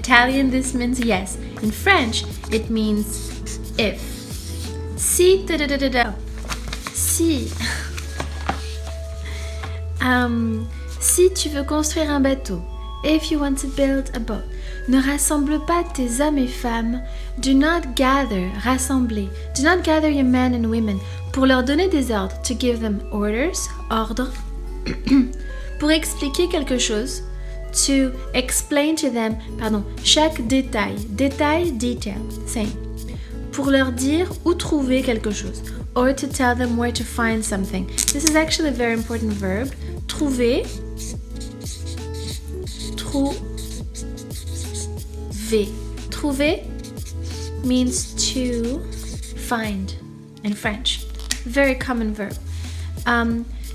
Italian, this means yes. In French, it means if. Si, si, si tu veux construire un bateau, if you want to build a boat, ne rassemble pas tes hommes et femmes, do not gather, rassembler, do not gather your men and women, pour leur donner des ordres, to give them orders, ordres, pour expliquer quelque chose, to explain to them, chaque détail, détail, detail, same, pour leur dire où trouver quelque chose, or to tell them where to find something. This is actually a very important verb, trouver, trouver means to find in French. Very common verb.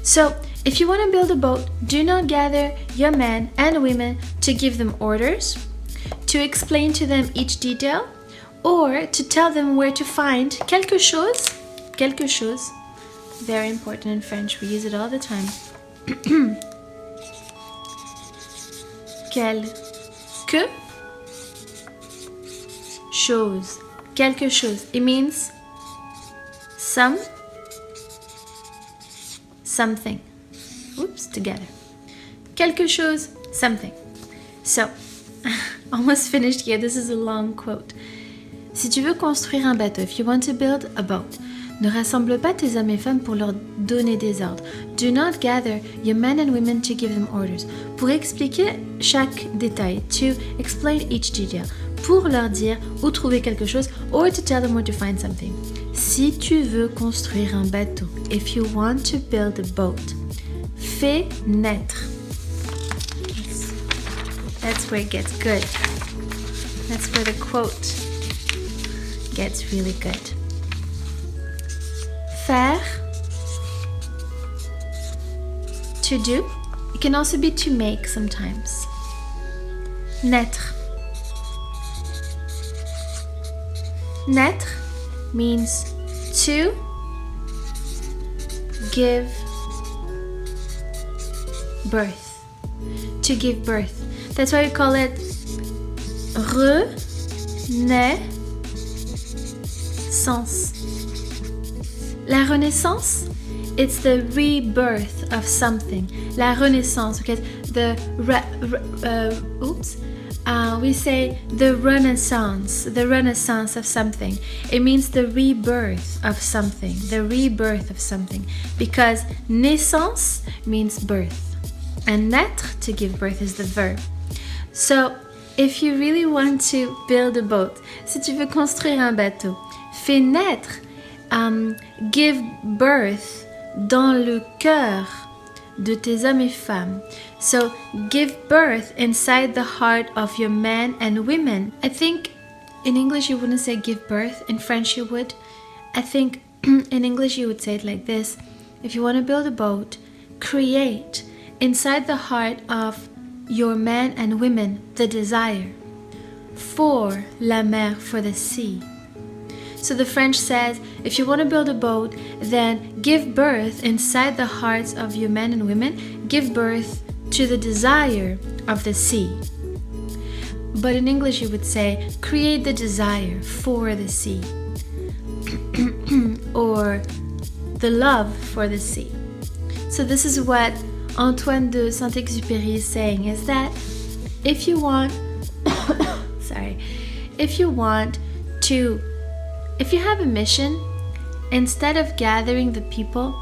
So if you want to build a boat, do not gather your men and women to give them orders, to explain to them each detail, or to tell them where to find quelque chose. Quelque chose. Very important in French. We use it all the time. Quelque chose. Quelque chose. It means something. Oops, together. Quelque chose, something. So, almost finished here. This is a long quote. Si tu veux construire un bateau, if you want to build a boat, ne rassemble pas tes hommes et femmes pour leur donner des ordres. Do not gather your men and women to give them orders. Pour expliquer chaque détail, to explain each detail. Pour leur dire où trouver quelque chose, or to tell them where to find something. Si tu veux construire un bateau, if you want to build a boat, fais, naître. That's where it gets good. That's where the quote gets really good. Faire, to do. It can also be to make sometimes. Naître. Naître means to give birth. To give birth. That's why we call it renaissance. La renaissance, it's the rebirth of something. La renaissance, okay? We say the renaissance of something. It means the rebirth of something, because naissance means birth, and naître, to give birth, is the verb. So, if you really want to build a boat, si tu veux construire un bateau, fais naître, give birth dans le cœur de tes hommes et femmes. So, give birth inside the heart of your men and women. I think in English you wouldn't say give birth, in French you would. I think in English you would say it like this. If you want to build a boat, create inside the heart of your men and women the desire for la mer, for the sea. So the French says, if you want to build a boat, then give birth inside the hearts of your men and women, give birth to the desire of the sea. But in English you would say, create the desire for the sea, or the love for the sea. So this is what Antoine de Saint-Exupéry is saying, is that if you want, if you have a mission, instead of gathering the people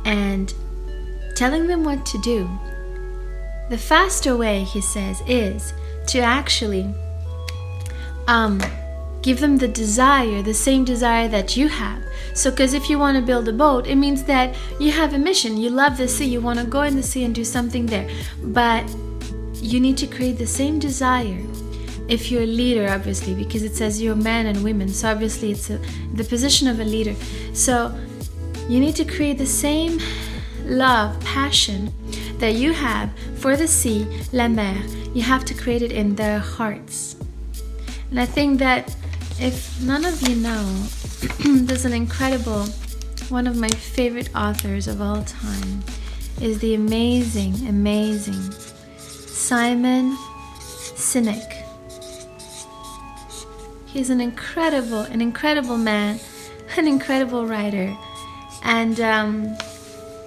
and telling them what to do, the faster way, he says, is to actually give them the desire, the same desire that you have. So, because if you want to build a boat, it means that you have a mission. You love the sea. You want to go in the sea and do something there. But you need to create the same desire. If you're a leader, obviously, because it says you're men and women. So obviously it's the position of a leader. So you need to create the same love, passion that you have for the sea, la mer. You have to create it in their hearts. And I think that if none of you know, there's an incredible, one of my favorite authors of all time is the amazing SINEK. He's an incredible man, an incredible writer. And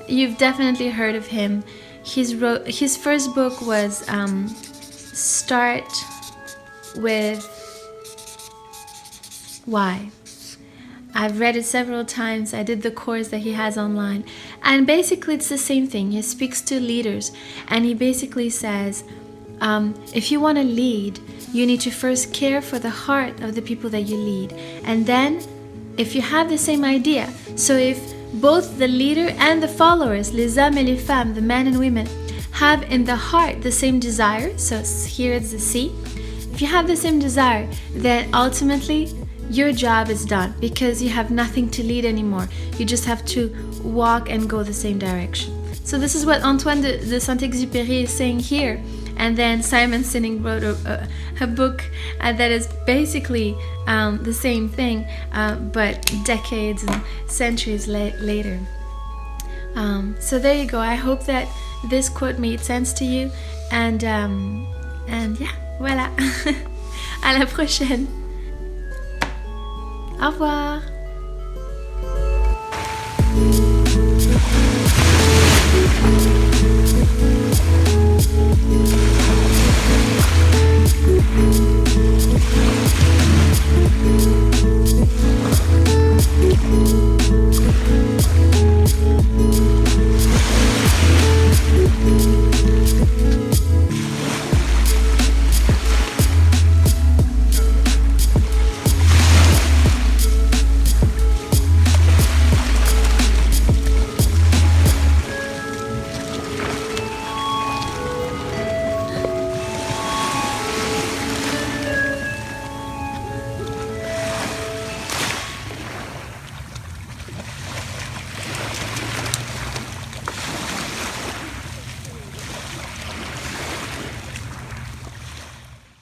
you've definitely heard of him. His first book was Start with Why. I've read it several times. I did the course that he has online. And basically it's the same thing. He speaks to leaders and he basically says, if you want to lead, you need to first care for the heart of the people that you lead. And then if you have the same idea, so if both the leader and the followers, les hommes et les femmes, the men and women, have in the heart the same desire, so here it's the C, if you have the same desire, then ultimately your job is done because you have nothing to lead anymore. You just have to walk and go the same direction. So this is what Antoine de Saint-Exupéry is saying here. And then Simon Sinek wrote a book that is basically the same thing, but decades and centuries later. So there you go. I hope that this quote made sense to you. And yeah, voilà. À la prochaine. Au revoir.